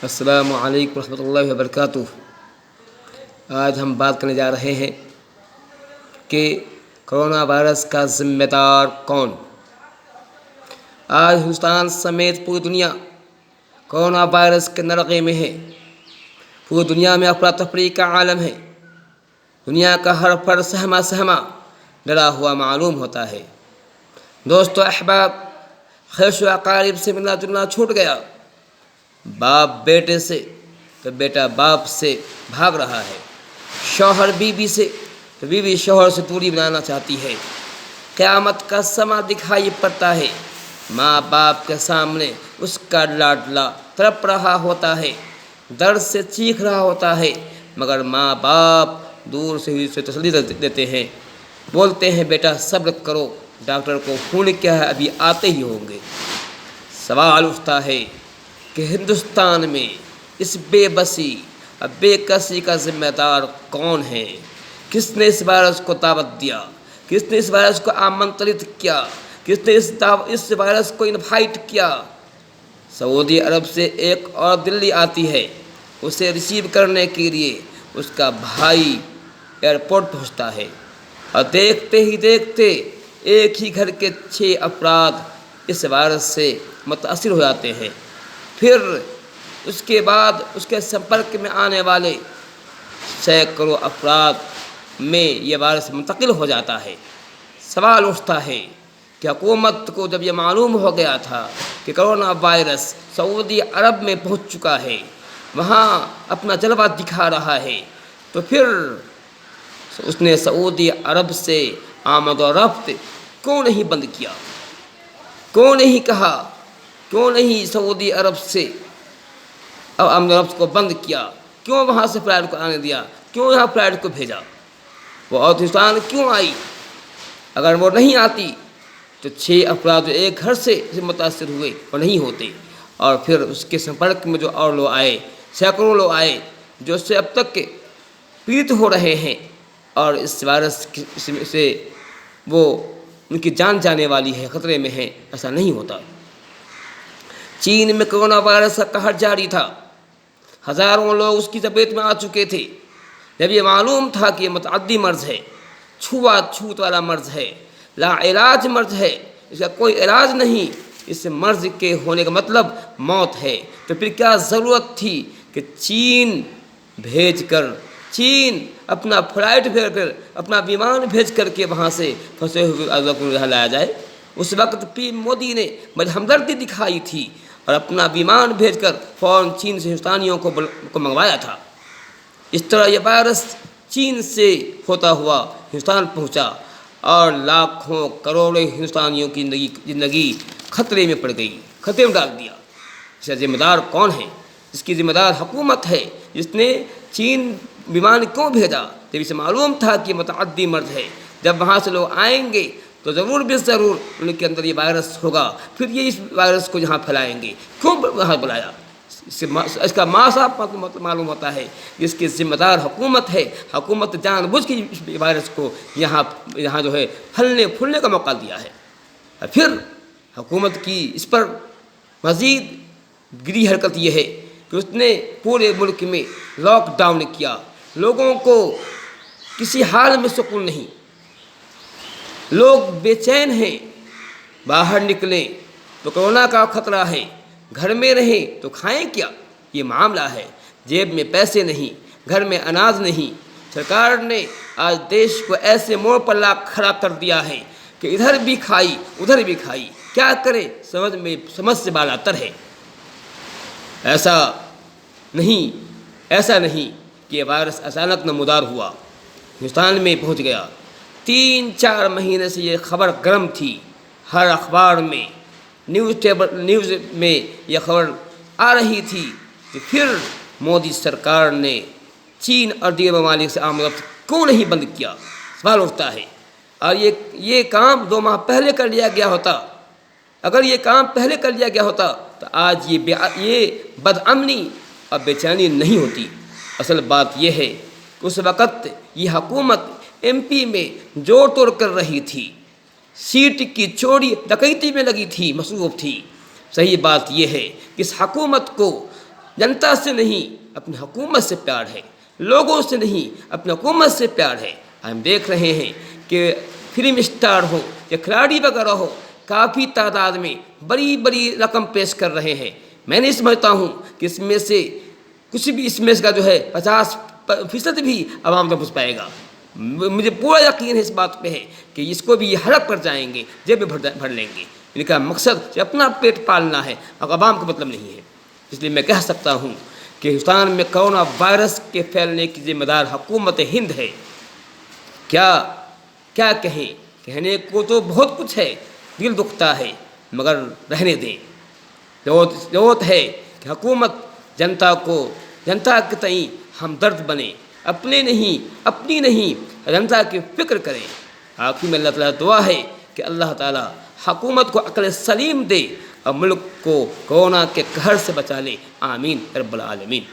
السلام علیکم ورحمۃ اللہ وبرکاتہ۔ آج ہم بات کرنے جا رہے ہیں کہ کرونا وائرس کا ذمہ دار کون؟ آج ہندوستان سمیت پوری دنیا کرونا وائرس کے نرغے میں ہے۔ پوری دنیا میں افراتفری کا عالم ہے۔ دنیا کا ہر فرد سہما ڈرا ہوا معلوم ہوتا ہے۔ دوستو احباب، خیش و اقارب سے ملنا جلنا چھوٹ گیا۔ باپ بیٹے سے تو بیٹا باپ سے بھاگ رہا ہے۔ شوہر بیوی سے تو بیوی شوہر سے دوری بنانا چاہتی ہے۔ قیامت کا سما دکھائی پڑتا ہے۔ ماں باپ کے سامنے اس کا لاڈلا تڑپ رہا ہوتا ہے، درد سے چیخ رہا ہوتا ہے، مگر ماں باپ دور سے ہی اسے تسلی دیتے ہیں، بولتے ہیں بیٹا صبر کرو، ڈاکٹر کو فون کیا ہے، ابھی آتے ہی ہوں گے۔ سوال اٹھتا ہے کہ ہندوستان میں اس بے بسی اور بے کسی کا ذمہ دار کون ہے؟ کس نے اس وائرس کو دعوت دیا؟ کس نے اس وائرس کو آمنترت کیا؟ کس نے اس وائرس کو انوائٹ کیا؟ سعودی عرب سے ایک اور دلی آتی ہے، اسے ریسیو کرنے کے لیے اس کا بھائی ایئرپورٹ پہنچتا ہے، اور دیکھتے ہی دیکھتے ایک ہی گھر کے 6 افراد اس وائرس سے متاثر ہو جاتے ہیں۔ پھر اس کے بعد اس کے سمپرک میں آنے والے سینکڑوں افراد میں یہ وائرس منتقل ہو جاتا ہے۔ سوال اٹھتا ہے کہ حکومت کو جب یہ معلوم ہو گیا تھا کہ کرونا وائرس سعودی عرب میں پہنچ چکا ہے، وہاں اپنا جلوہ دکھا رہا ہے، تو پھر اس نے سعودی عرب سے آمد و رفت کیوں نہیں بند کیا؟ کیوں نہیں کہا؟ کیوں نہیں سعودی عرب سے آمد و رفت کو بند کیا؟ کیوں وہاں سے فلائٹ کو آنے دیا؟ کیوں یہاں فلائٹ کو بھیجا؟ وہ اور ہندوستان کیوں آئی؟ اگر وہ نہیں آتی تو 6 افراد جو ایک گھر سے متاثر ہوئے وہ نہیں ہوتے، اور پھر اس کے سمپرک میں جو اور لوگ آئے، سینکڑوں لوگ آئے جو اس سے اب تک کے پیڑت ہو رہے ہیں، اور اس وائرس سے وہ ان کی جان جانے والی ہے، خطرے میں ہے، ایسا نہیں ہوتا۔ چین میں کرونا وائرس کا قہر جاری تھا، ہزاروں لوگ اس کی زپیٹ میں آ چکے تھے۔ جب یہ معلوم تھا کہ یہ متعدی مرض ہے، چھوت والا مرض ہے، لا علاج مرض ہے، اس کا کوئی علاج نہیں، اس مرض کے ہونے کا مطلب موت ہے، تو پھر کیا ضرورت تھی کہ چین اپنا فلائٹ بھیج کر، اپنا بیمان بھیج کر کے وہاں سے پھنسے ہوئے عزم کو یہاں لایا جائے؟ اس وقت پی مودی نے بڑی ہمدردی دکھائی تھی اور اپنا بیمان بھیج کر فوراً چین سے ہندوستانیوں کو منگوایا تھا۔ اس طرح یہ وائرس چین سے ہوتا ہوا ہندوستان پہنچا اور لاکھوں کروڑوں ہندوستانیوں کی زندگی خطرے میں پڑ گئی، خطرے میں ڈال دیا۔ اس کا ذمہ دار کون ہے؟ اس کی ذمہ دار حکومت ہے، جس نے چین بیمان کیوں بھیجا؟ جب اسے معلوم تھا کہ متعدی مرض ہے، جب وہاں سے لوگ آئیں گے تو ضرور ان کے اندر یہ وائرس ہوگا، پھر یہ اس وائرس کو یہاں پھیلائیں گے، کیوں وہاں بلایا؟ اس کا صاف معلوم ہوتا ہے کہ اس کی ذمہ دار حکومت ہے۔ حکومت جان بوجھ کے اس وائرس کو یہاں جو ہے پھولنے کا موقع دیا ہے، اور پھر حکومت کی اس پر مزید گری حرکت یہ ہے کہ اس نے پورے ملک میں لاک ڈاؤن کیا۔ لوگوں کو کسی حال میں سکون نہیں، لوگ بے چین ہیں، باہر نکلیں تو کورونا کا خطرہ ہے، گھر میں رہیں تو کھائیں کیا؟ یہ معاملہ ہے۔ جیب میں پیسے نہیں، گھر میں اناج نہیں۔ سرکار نے آج دیش کو ایسے موڑ پر لا کھڑا کر دیا ہے کہ ادھر بھی کھائی ادھر بھی کھائی، کیا کرے سمجھ سے بالا تر ہے۔ ایسا نہیں کہ یہ وائرس اچانک نمودار ہوا، ہندوستان میں پہنچ گیا۔ 3-4 مہینے سے یہ خبر گرم تھی، ہر اخبار میں، نیوز میں یہ خبر آ رہی تھی کہ پھر مودی سرکار نے چین اور دیگر ممالک سے آمد و رفت کیوں نہیں بند کیا؟ سوال اٹھتا ہے۔ اور یہ کام 2 ماہ پہلے کر لیا گیا ہوتا، اگر یہ کام پہلے کر لیا گیا ہوتا تو آج یہ بدامنی اور بے چینی نہیں ہوتی۔ اصل بات یہ ہے کہ اس وقت یہ حکومت MP میں جوڑ توڑ کر رہی تھی، سیٹ کی چوری ڈکیتی میں لگی تھی، مصروف تھی۔ صحیح بات یہ ہے کہ اس حکومت کو جنتا سے نہیں اپنی حکومت سے پیار ہے، لوگوں سے نہیں اپنی حکومت سے پیار ہے۔ ہم دیکھ رہے ہیں کہ فلم اسٹار ہو یا کھلاڑی وغیرہ ہو، کافی تعداد میں بڑی بڑی رقم پیش کر رہے ہیں۔ میں نہیں سمجھتا ہوں کہ اس میں سے کچھ بھی اس میں کا جو ہے 50% بھی عوام تک پہنچ پائے گا۔ مجھے پورا یقین ہے اس بات پہ ہے کہ اس کو بھی یہ حلق پر جائیں گے، جیب میں بھر لیں گے۔ ان کا مقصد کہ اپنا پیٹ پالنا ہے اور عوام کا مطلب نہیں ہے۔ اس لیے میں کہہ سکتا ہوں کہ ہندوستان میں کرونا وائرس کے پھیلنے کی ذمہ دار حکومت ہند ہے۔ کیا کہیں، کہنے کو تو بہت کچھ ہے، دل دکھتا ہے، مگر رہنے دیں۔ ضرورت ہے کہ حکومت جنتا کے تئیں ہمدرد بنے، اپنی نہیں جنتا کی فکر کریں۔ آخر میں اللہ تعالیٰ دعا ہے کہ اللہ تعالیٰ حکومت کو عقل سلیم دے اور ملک کو کورونا کے قہر سے بچا لے۔ آمین رب العالمین۔